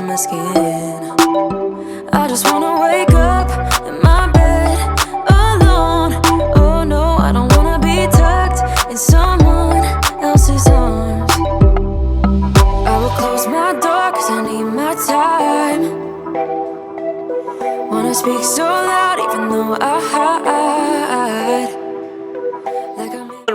my skin. I just wanna wake up in my bed alone. Oh no, I don't wanna be tucked in someone else's arms. I will close my door 'cause I need my time. Wanna speak so loud even though I hide.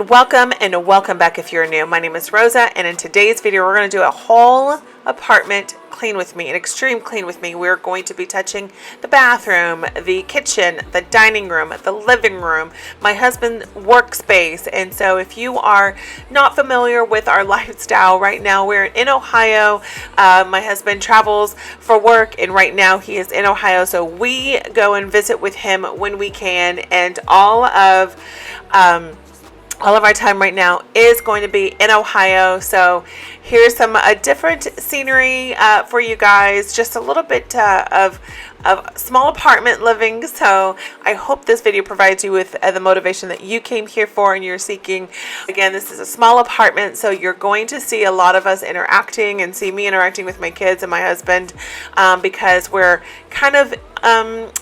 Welcome and welcome back if you're new. My name is Rosa, and in today's video we're going to do a whole apartment clean with me, an extreme clean with me. We're going to be touching the bathroom, the kitchen, the dining room, the living room, my husband's workspace. And so if you are not familiar with our lifestyle right now, we're in Ohio. My husband travels for work, and right now he is in Ohio, so we go and visit with him when we can, and all of our time right now is going to be in Ohio. So here's some different scenery for you guys, just a little bit of small apartment living. So I hope this video provides you with the motivation that you came here for and you're seeking. Again, this is a small apartment, so you're going to see a lot of us interacting and see me interacting with my kids and my husband because we're kind of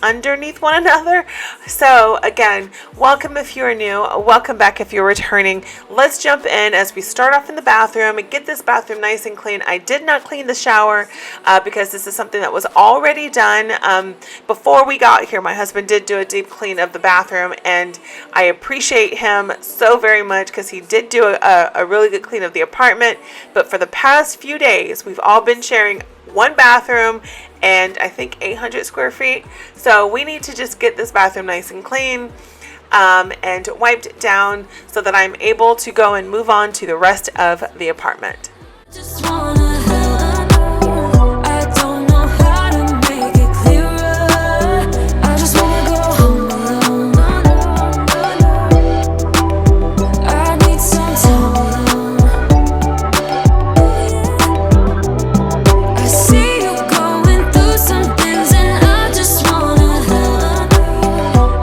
underneath one another. So again, welcome if you're new, welcome back if you're returning. Let's jump in as we start off in the bathroom and get this bathroom nice and clean. I did not clean the shower because this is something that was already done before we got here. My husband did do a deep clean of the bathroom, and I appreciate him so very much because he did do a really good clean of the apartment. But for the past few days, we've all been sharing one bathroom and I think 800 square feet. So we need to just get this bathroom nice and clean and wiped down so that I'm able to go and move on to the rest of the apartment. Just wanna I don't know how to make it clearer. I just wanna go home alone. I need some time alone. I see you going through some things and I just wanna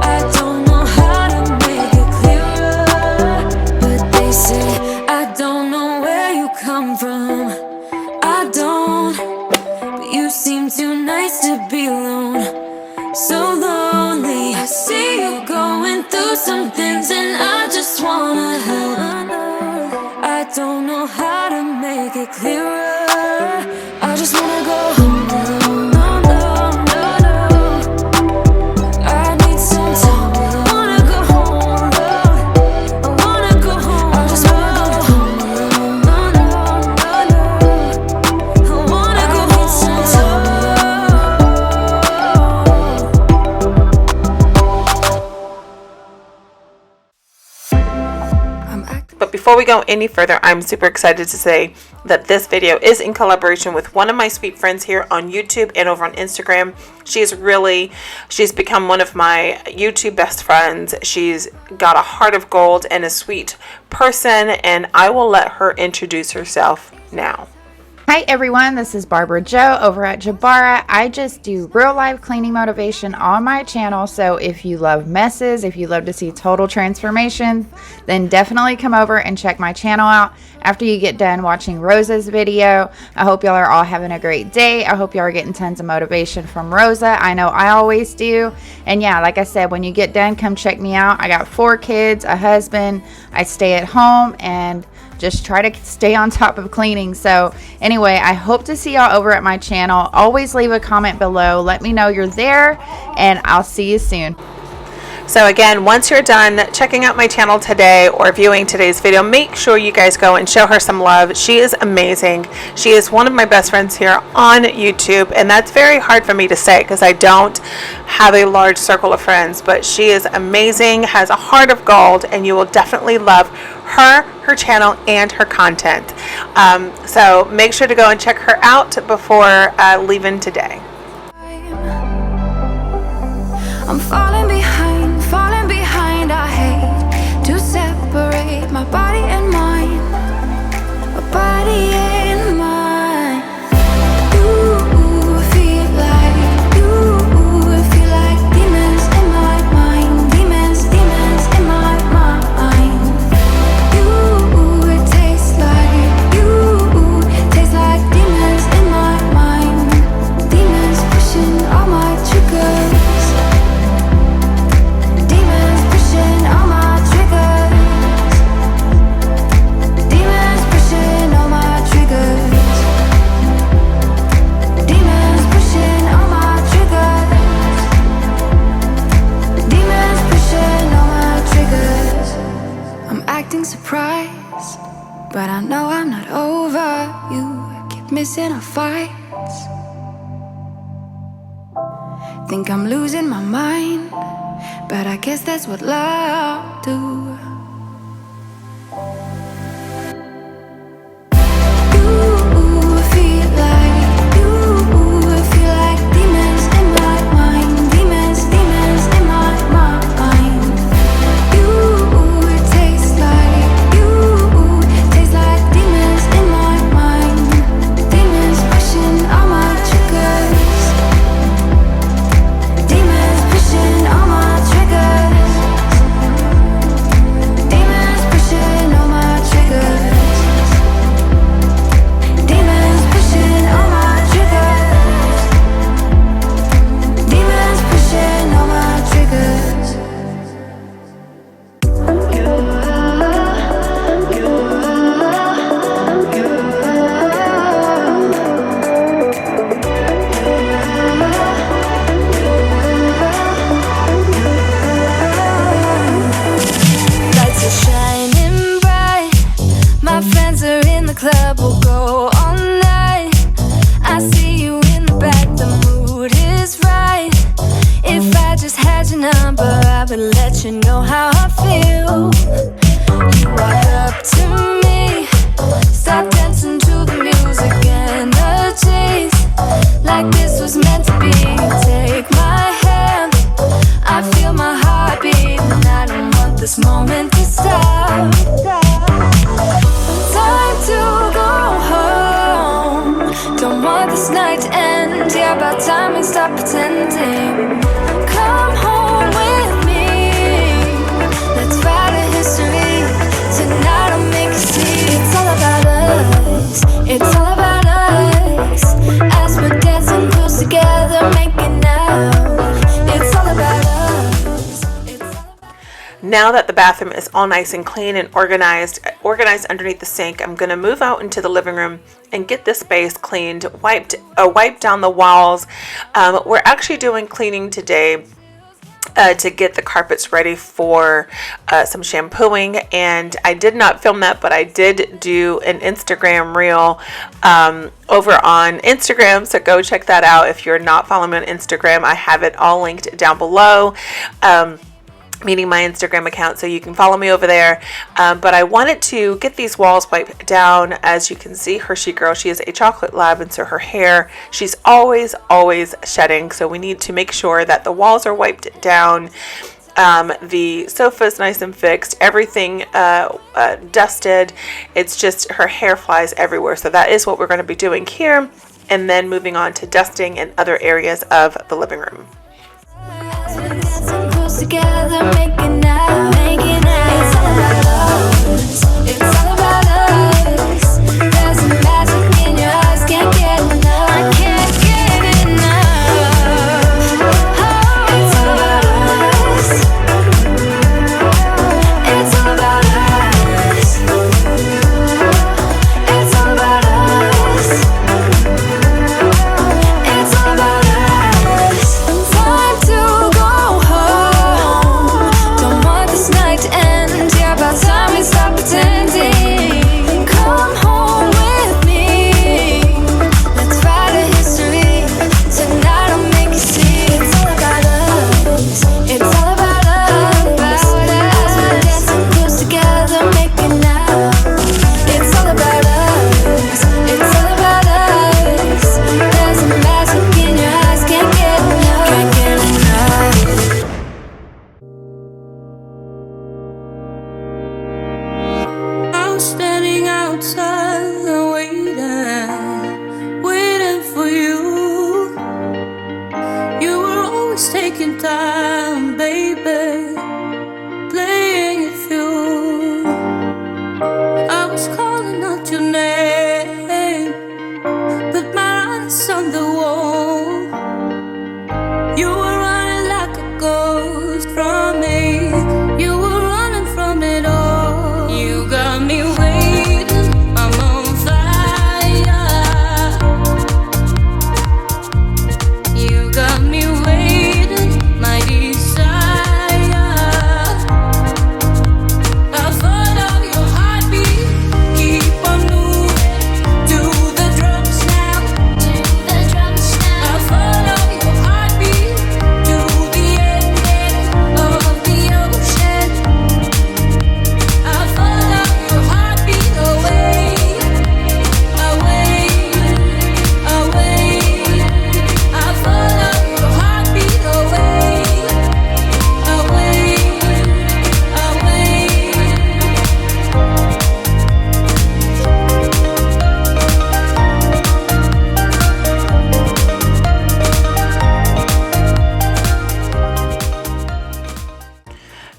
I don't know how to make it clearer, but they say I don't know where you come from. I don't, but you seem too nice to be alone. So lonely. I see you going through some things and I just wanna help. I don't know how to make it clearer. I just wanna go home alone. I need some time. I wanna go home alone. I wanna go home. I just wanna go home alone. I wanna go home some time. But before we go any further, I'm super excited to say that this video is in collaboration with one of my sweet friends here on YouTube and over on Instagram. She's become one of my YouTube best friends. She's got a heart of gold and a sweet person, and I will let her introduce herself now. Hi everyone, this is Barbara Joe over at Jubara. I just do real life cleaning motivation on my channel, so if you love messes, if you love to see total transformation, then definitely come over and check my channel out after you get done watching Rosa's video. I hope y'all are all having a great day. I hope y'all are getting tons of motivation from Rosa. I know I always do. And yeah, like I said, when you get done, come check me out. I got 4 kids, a husband, I stay at home, and just try to stay on top of cleaning. So anyway, I hope to see y'all over at my channel. Always leave a comment below. Let me know you're there, and I'll see you soon. So again, once you're done checking out my channel today or viewing today's video, make sure you guys go and show her some love. She is amazing. She is one of my best friends here on YouTube, and that's very hard for me to say because I don't have a large circle of friends, but she is amazing, has a heart of gold, and you will definitely love her channel, and her content. So make sure to go and check her out before leaving today. I'm falling behind, I hate to separate my body and mind, my body and mind. Feel like demons in my mind, demons in my mind. It tastes like demons in my mind. missing our fights. Think I'm losing my mind, but I guess that's what love do. Stop pretending. Come home with me. Let's write a history. Tonight I'll make you see. It's all about us. It's all about us. As we're dancing close together, making out. It's all about us. Now that the bathroom is all nice and clean and organized underneath the sink, I'm going to move out into the living room and get this space cleaned, wipe down the walls. We're actually doing cleaning today to get the carpets ready for some shampooing, and I did not film that, but I did do an Instagram reel over on Instagram, so go check that out. If you're not following me on Instagram, I have it all linked down below. Meaning my Instagram account, so you can follow me over there. But I wanted to get these walls wiped down. As you can see, Hershey Girl, she is a chocolate lab, and so her hair, she's always shedding. So we need to make sure that the walls are wiped down. The sofa is nice and fixed, everything dusted. It's just her hair flies everywhere. So that is what we're going to be doing here, and then moving on to dusting in other areas of the living room. Together, making out. It's all about us. It's all about us. There's a magic in your eyes, can't get enough. I can't get enough. It's all about us. It's all about us. It's all about us. It's all about us. Time to go home. Stop pretending.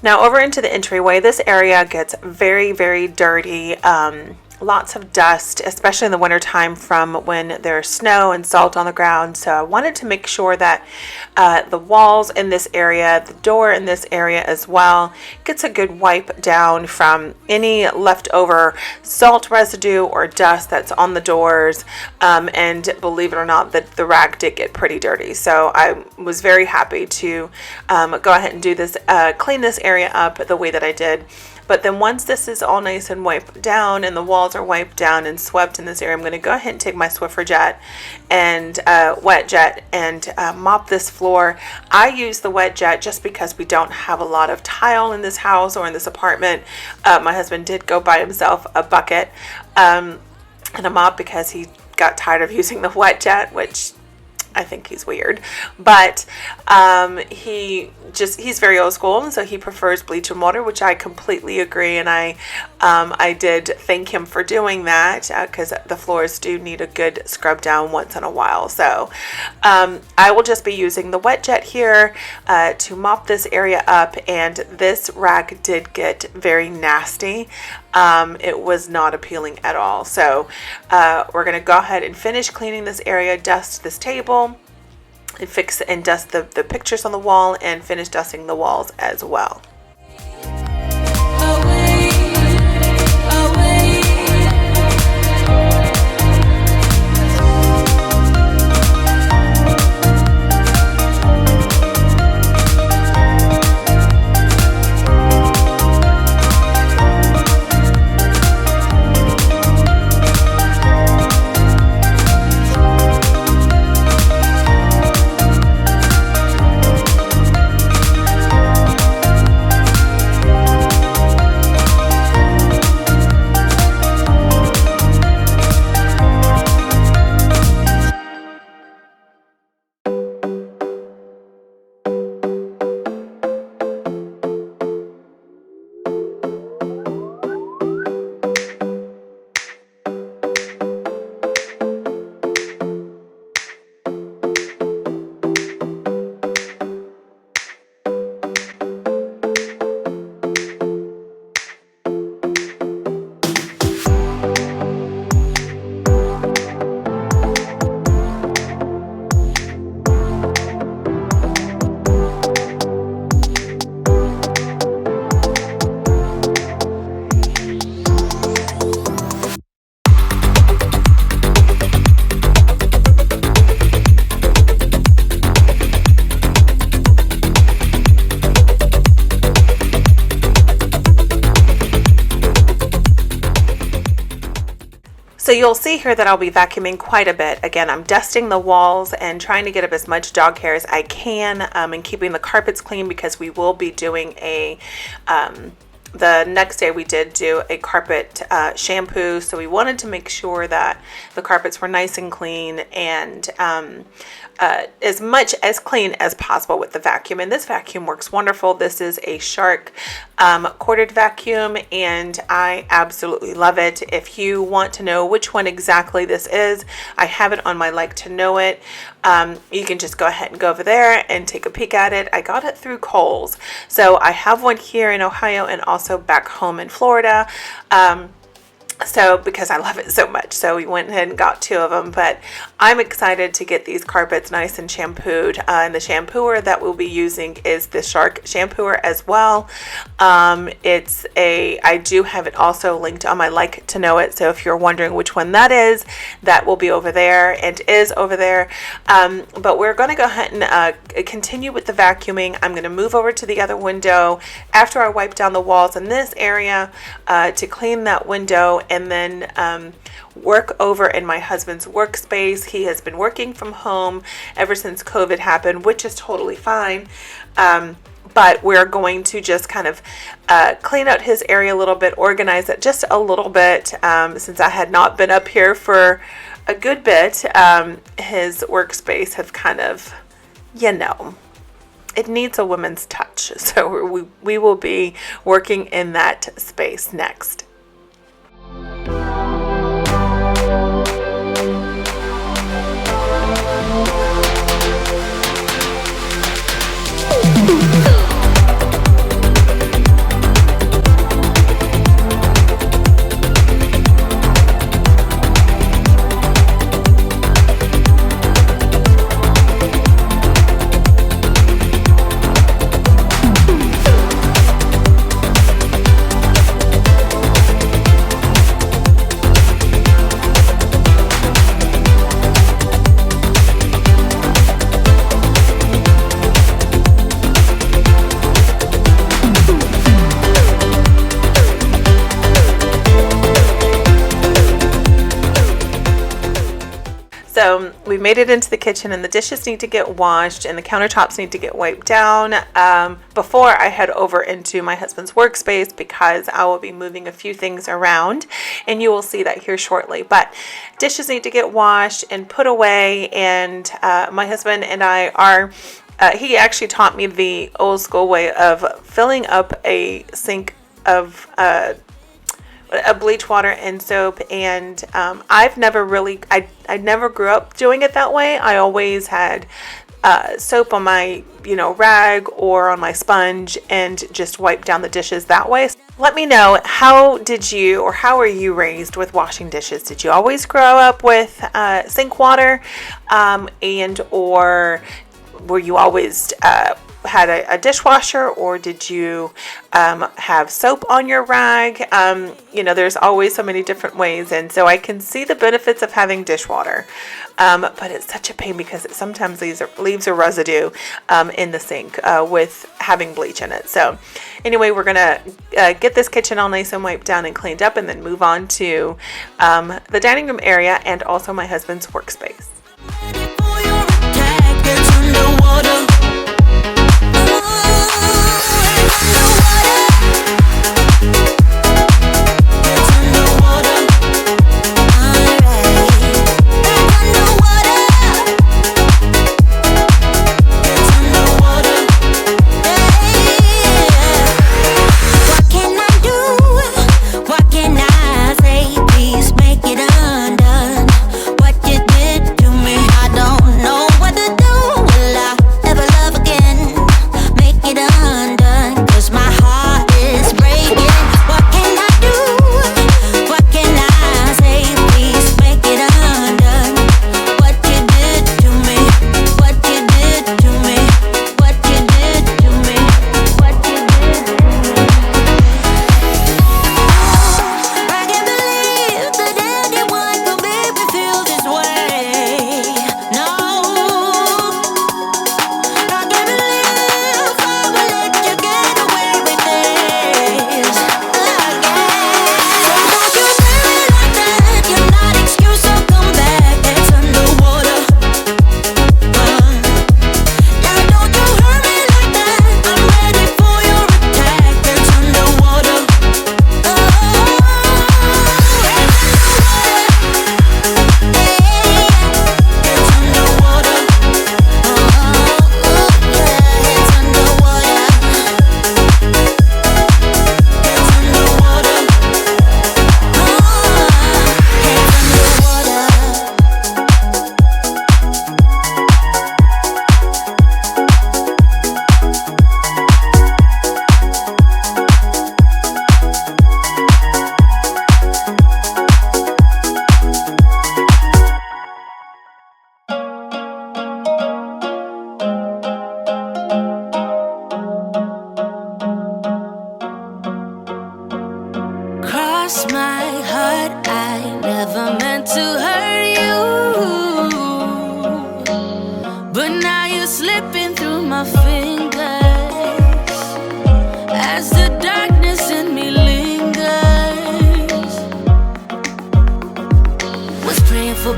Now over into the entryway, this area gets very, very dirty. Lots of dust, especially in the wintertime from when there's snow and salt on the ground. So I wanted to make sure that the walls in this area, the door in this area as well, gets a good wipe down from any leftover salt residue or dust that's on the doors. And believe it or not, the rag did get pretty dirty. So I was very happy to go ahead and do this, clean this area up the way that I did. But then once this is all nice and wiped down and the walls are wiped down and swept in this area, I'm going to go ahead and take my Swiffer jet and wet jet and mop this floor. I use the wet jet just because we don't have a lot of tile in this house or in this apartment. My husband did go buy himself a bucket and a mop because he got tired of using the wet jet, which I think he's weird, but he's very old school, and so he prefers bleach and water, which I completely agree. And I did thank him for doing that because the floors do need a good scrub down once in a while. So I will just be using the wet jet here to mop this area up, and this rag did get very nasty. It was not appealing at all. So we're going to go ahead and finish cleaning this area, dust this table, and fix and dust the pictures on the wall, and finish dusting the walls as well. So you'll see here that I'll be vacuuming quite a bit. Again, I'm dusting the walls and trying to get up as much dog hair as I can, and keeping the carpets clean because we will be doing the next day we did do a carpet shampoo. So we wanted to make sure that the carpets were nice and clean and as much as clean as possible with the vacuum. And this vacuum works wonderful. This is a Shark corded vacuum, and I absolutely love it. If you want to know which one exactly this is, I have it on my like to know it. You can just go ahead and go over there and take a peek at it. I got it through Kohl's. So I have one here in Ohio and also back home in Florida. So because I love it so much, so we went ahead and got two of them. But I'm excited to get these carpets nice and shampooed, and the shampooer that we'll be using is the Shark shampooer as well. I do have it also linked on my like to know it, so if you're wondering which one that is, that will be over there and is over there. But we're going to go ahead and continue with the vacuuming. I'm going to move over to the other window after I wipe down the walls in this area to clean that window, and then work over in my husband's workspace. He has been working from home ever since COVID happened, which is totally fine. But we're going to just kind of clean out his area a little bit, organize it just a little bit, since I had not been up here for a good bit. His workspace have kind of, it needs a woman's touch. So we will be working in that space next. So we made it into the kitchen, and the dishes need to get washed and the countertops need to get wiped down before I head over into my husband's workspace, because I will be moving a few things around, and you will see that here shortly. But dishes need to get washed and put away, and my husband and I are he actually taught me the old school way of filling up a sink of a bleach water and soap, and I've never really, I never grew up doing it that way. I always had soap on my rag or on my sponge and just wipe down the dishes that way. Let me know, how are you raised with washing dishes? Did you always grow up with sink water, and or were you always had a dishwasher, or did you have soap on your rag? There's always so many different ways, and so I can see the benefits of having dishwater, but it's such a pain because it sometimes leaves a residue in the sink with having bleach in it. So anyway, we're gonna get this kitchen all nice and wiped down and cleaned up, and then move on to the dining room area and also my husband's workspace.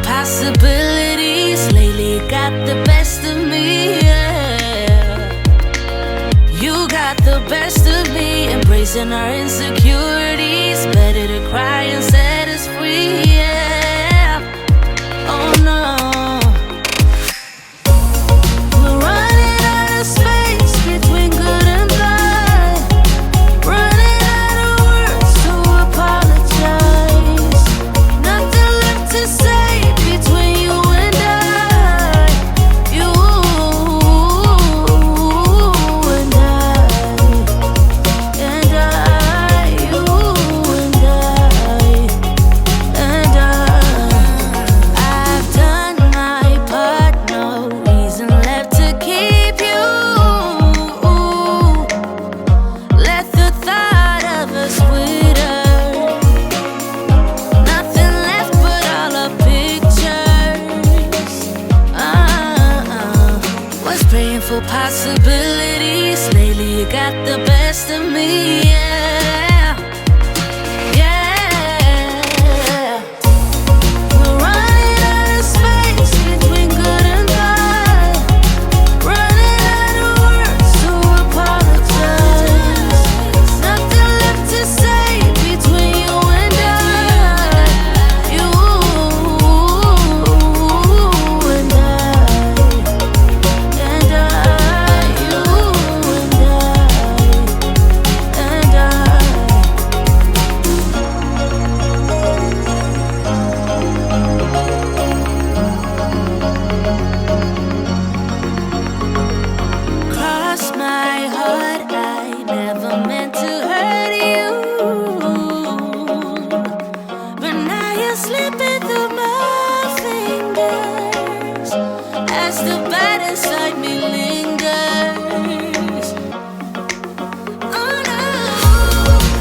Possibilities lately got the best of me, yeah. You got the best of me, embracing our insecurities. Better to cry and set us free, yeah. Oh no. We're running out of space between good and bad. Running out of words to apologize. Nothing left to say between you and I. You and I. You and I. I've done my part, no reason left to keep you. Let the thought of us sweeter. Nothing left but all our pictures. Was praying for possibilities. Lately you got the best of me, yeah. Yeah. We're running out of space the bad inside me lingers. Oh no,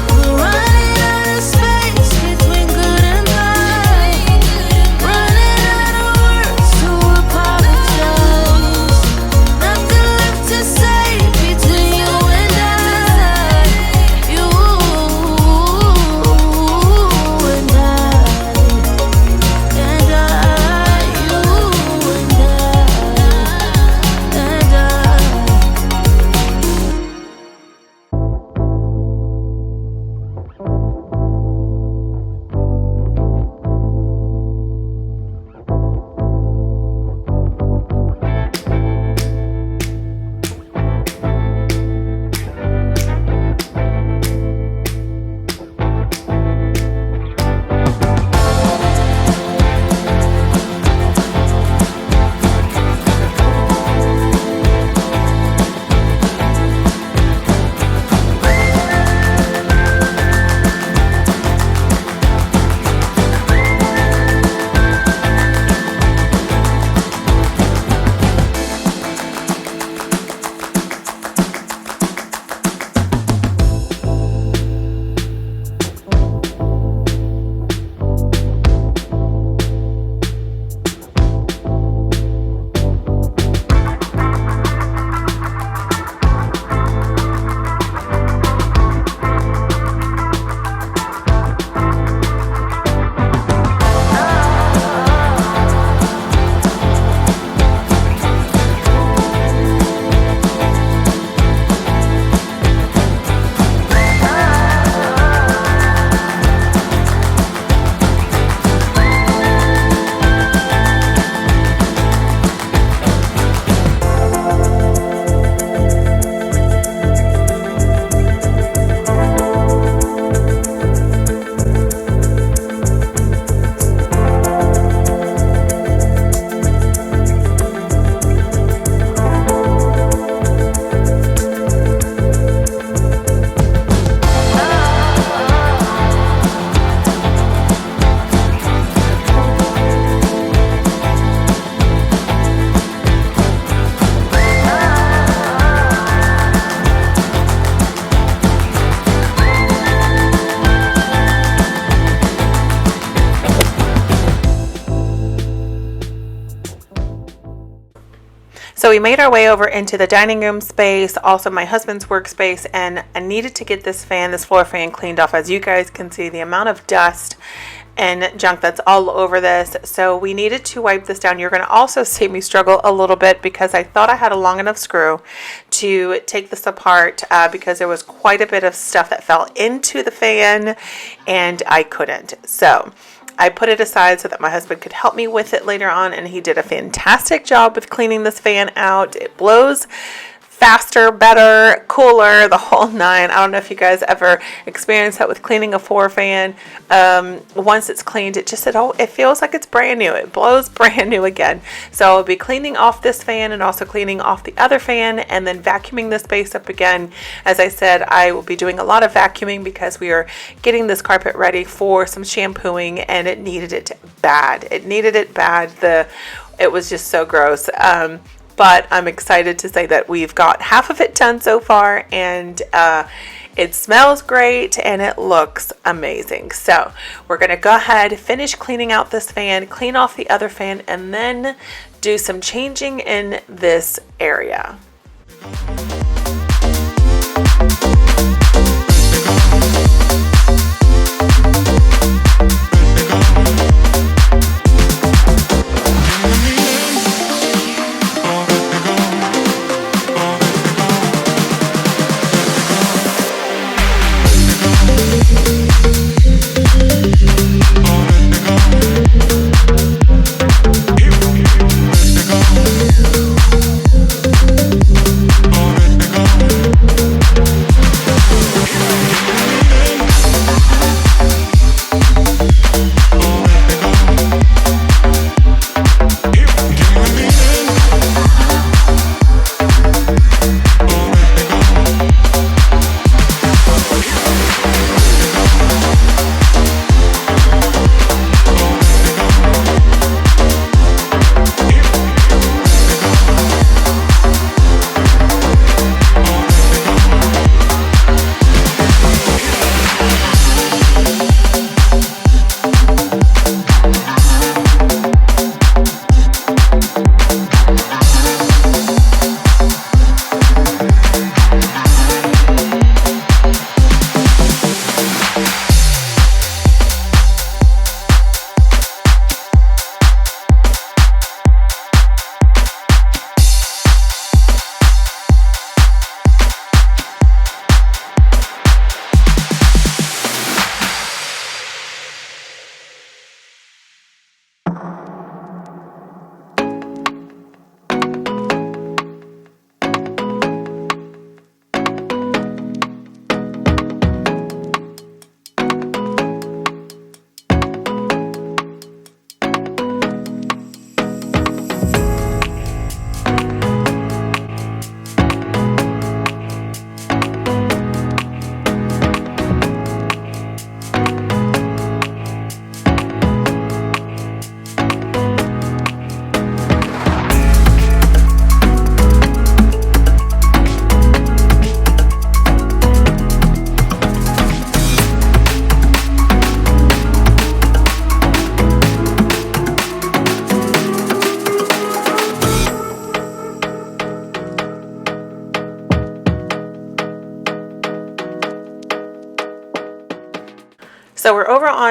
we're running out of space between good and bad. Running out of words to apologize. Nothing left to say between you and I. You and I. And I, you and I. So we made our way over into the dining room space, also my husband's workspace, and I needed to get this floor fan cleaned off. As you guys can see, the amount of dust and junk that's all over this. So we needed to wipe this down. You're going to also see me struggle a little bit because I thought I had a long enough screw to take this apart because there was quite a bit of stuff that fell into the fan and I couldn't. So I put it aside so that my husband could help me with it later on, and he did a fantastic job with cleaning this fan out. It blows faster, better, cooler, the whole nine. I don't know if you guys ever experienced that with cleaning a floor fan. Once it's cleaned, it feels like it's brand new. It blows brand new again. So I'll be cleaning off this fan and also cleaning off the other fan and then vacuuming the space up again. As I said, I will be doing a lot of vacuuming because we are getting this carpet ready for some shampooing, and it needed it bad. It needed it bad. It was just so gross. But I'm excited to say that we've got half of it done so far, and it smells great and it looks amazing. So we're going to go ahead, finish cleaning out this fan, clean off the other fan, and then do some changing in this area.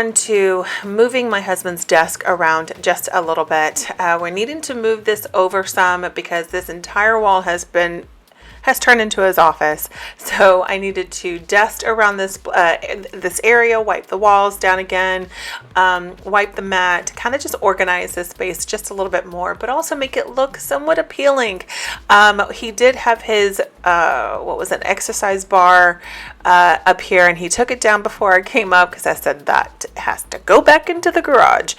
on to moving my husband's desk around just a little bit. We're needing to move this over some because this entire wall has turned into his office. So I needed to dust around this area, wipe the walls down again, wipe the mat, kind of just organize this space just a little bit more, but also make it look somewhat appealing. He did have his, exercise bar up here, and he took it down before I came up because I said that has to go back into the garage.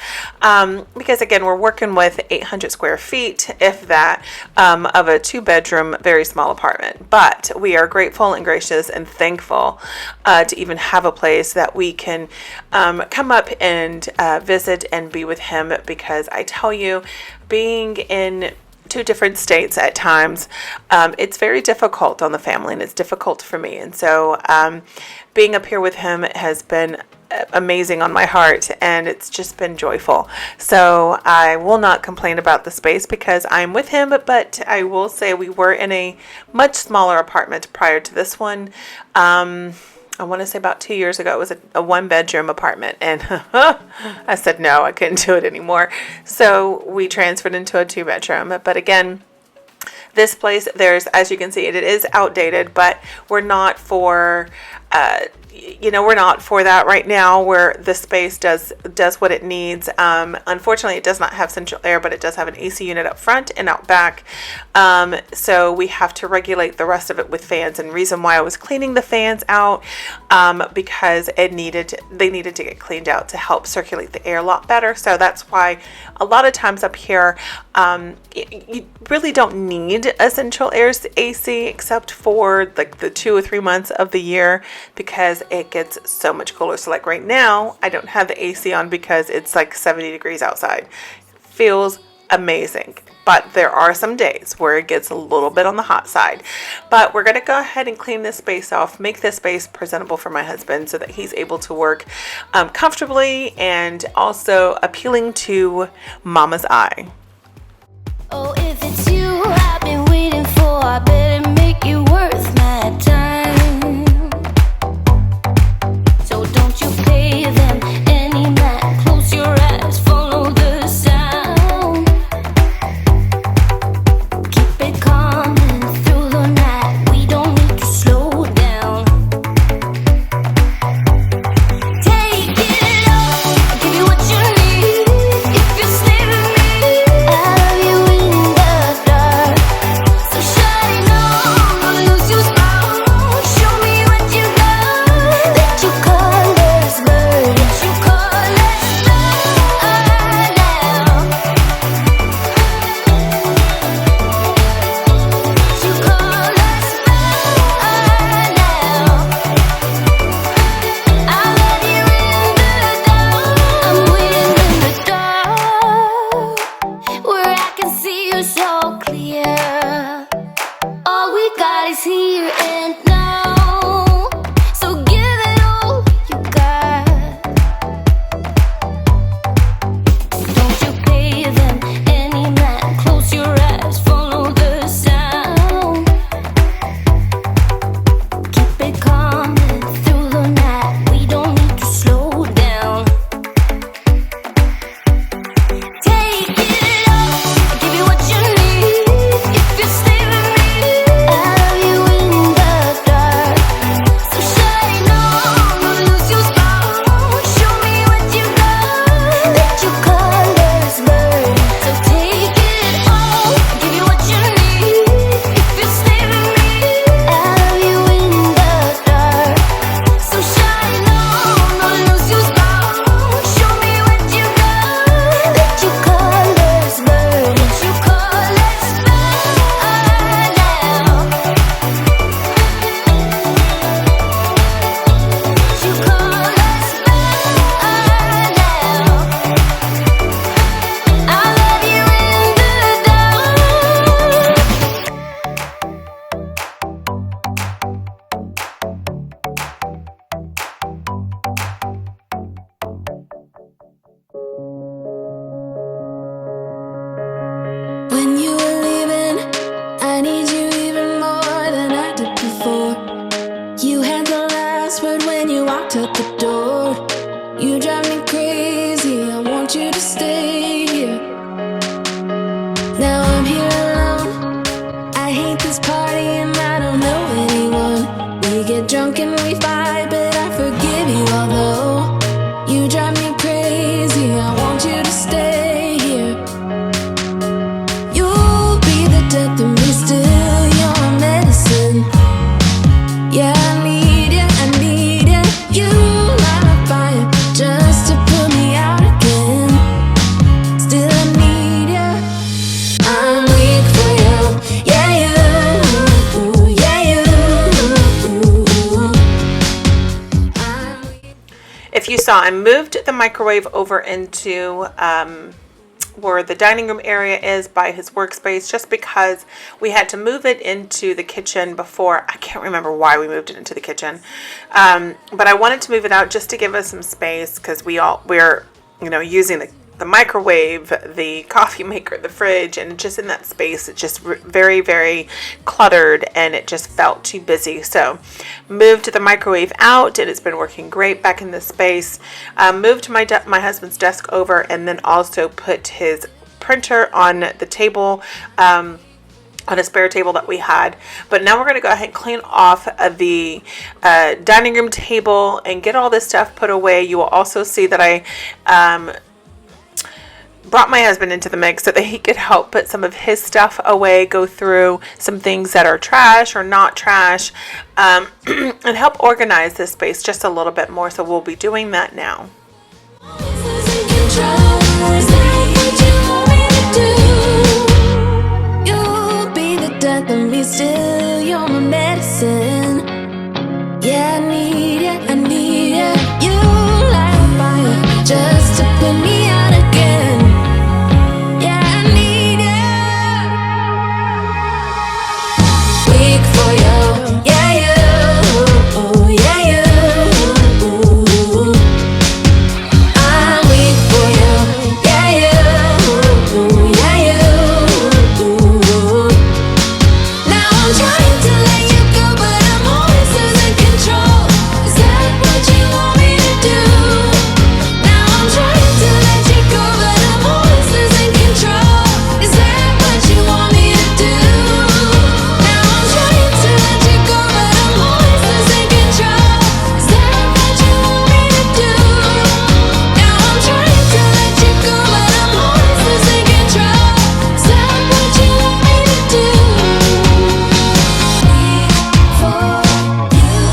Because again, we're working with 800 square feet, if that, of a 2-bedroom, very small apartment. But we are grateful and gracious and thankful to even have a place that we can come up and visit and be with him, because I tell you, being in 2 different states at times, it's very difficult on the family, and it's difficult for me. And so being up here with him has been amazing on my heart, and it's just been joyful. So I will not complain about the space because I'm with him, but I will say we were in a much smaller apartment prior to this one. I want to say about 2 years ago, it was a 1-bedroom apartment, and I said no, I couldn't do it anymore. So we transferred into a 2-bedroom. But again, this place, as you can see, it is outdated, but we're not for that right now, where the space does what it needs. Unfortunately, it does not have central air, but it does have an AC unit up front and out back. So we have to regulate the rest of it with fans. And reason why I was cleaning the fans out, because they needed to get cleaned out to help circulate the air a lot better. So that's why a lot of times up here, you really don't need a central air AC except for like the 2 or 3 months of the year, because it gets so much cooler. So like right now, I don't have the AC on because it's like 70 degrees outside. Feels amazing. But there are some days where it gets a little bit on the hot side. But we're going to go ahead and clean this space off, make this space presentable for my husband so that he's able to work comfortably and also appealing to mama's eye. Oh, if it's you I've been waiting for, I better make it worth my time. So don't you pay them any mind, close your eyes, follow the sound. Keep it coming through the night, we don't need to slow down. Take it all, I'll give you what you need. If you stay with me, Now I'm here alone. I hate this party and I don't know anyone. We get drunk and we fight, but I forgive you, although you drive me crazy. I want you to stay here. You'll be the death of me still. You're my medicine. Yeah, I need you, I need you. You light a fire just to put me out again. Still I need you. I'm weak for you. Yeah, you. Yeah, you. I'm weak. If you saw, I moved the microwave over into where the dining room area is by his workspace, just because we had to move it into the kitchen before. I can't remember why we moved it into the kitchen, but I wanted to move it out just to give us some space, because we're using the microwave, the coffee maker, the fridge, and just in that space it's just very, very cluttered and it just felt too busy. So moved the microwave out and it's been working great back in this space. Moved my husband's desk over, and then also put his printer on the table, on a spare table that we had. But now we're going to go ahead and clean off the dining room table and get all this stuff put away. You will also see that I brought my husband into the mix so that he could help put some of his stuff away, go through some things that are trash or not trash, and help organize this space just a little bit more. So we'll be doing that now. Losing control. Is that what you want me to do? You'll be the death of me still. You're my medicine. Yeah, I need you, I need you. You light a fire just to put me out again. Yeah, I need you. Weak for you. Yeah, you. Yeah, you. I'm weak for you. Yeah, you. Yeah, you. Now I'm trying to let you go, but I'm always losing control. Is that what you want me to do? Now I'm trying to let you go, but I'm always losing control. Is that what you want me to do? Now I'm trying to let you go, but I'm always losing control. Is that what you want me to do? Now I'm trying to let you go, but I'm always losing control. Is that what you want me to do? Weak for you,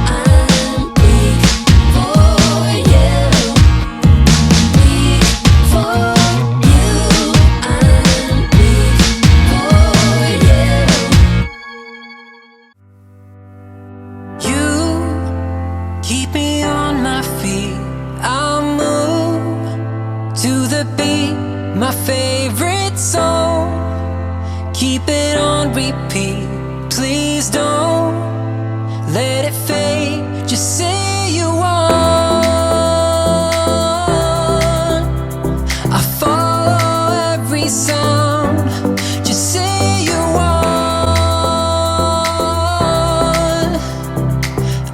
I'm weak for you. Weak for you, I'm weak for you. You keep me on my feet. I'll move to the beat, my favorite song. Keep it on repeat. Please don't let it fade. Just say you want. I follow every sound. Just say you want.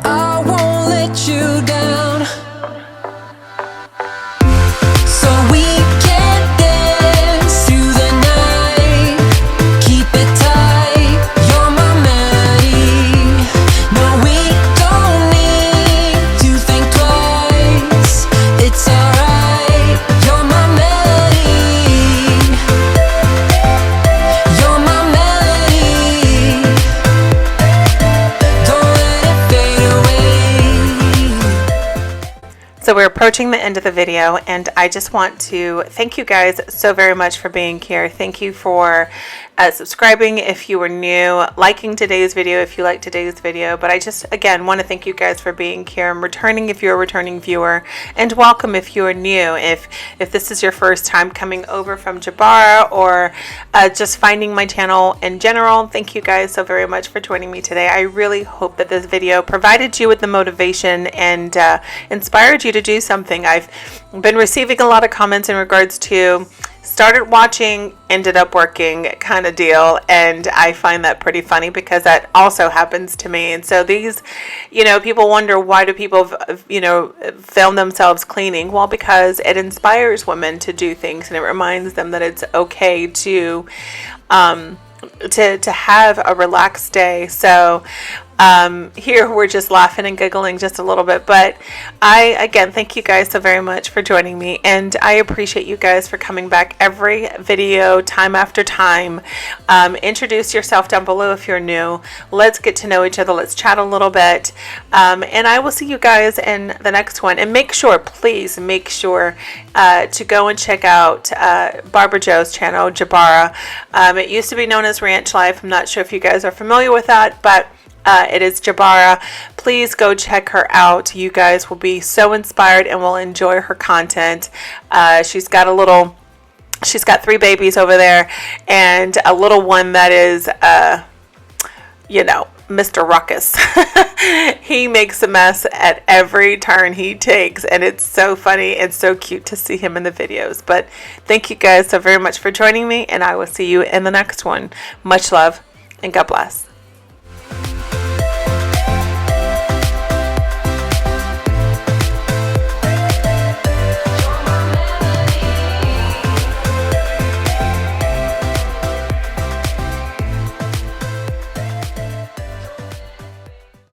I won't let you down. So we can dance through the night. Keep it tight. You're my melody. No, we don't need to think twice. It's alright. You're my melody. You're my melody. Don't let it fade away. So we're approaching the end of the video, and I just want to thank you guys so very much for being here. Thank you for subscribing if you were new, liking today's video if you liked today's video. But I just, again, want to thank you guys for being here, and returning if you're a returning viewer, and welcome if you are new. If this is your first time coming over from Jubara, or just finding my channel in general, thank you guys so very much for joining me today. I really hope that this video provided you with the motivation and inspired you to do something. I've been receiving a lot of comments in regards to started watching, ended up working kind of deal. And I find that pretty funny because that also happens to me. And so these, people wonder, why do people, film themselves cleaning? Well, because it inspires women to do things, and it reminds them that it's okay to have a relaxed day. So here we're just laughing and giggling just a little bit, but I again thank you guys so very much for joining me, and I appreciate you guys for coming back every video time after time. Introduce yourself down below if you're new. Let's get to know each other. Let's chat a little bit, and I will see you guys in the next one. And please make sure to go and check out Barbara Jo's channel, Jubara. It used to be known as Ranch Life. I'm not sure if you guys are familiar with that, but it is Jubara. Please go check her out. You guys will be so inspired and will enjoy her content. She's got 3 babies over there, and a little one that is, Mr. Ruckus. He makes a mess at every turn he takes, and it's so funny and so cute to see him in the videos. But thank you guys so very much for joining me, and I will see you in the next one. Much love, and God bless.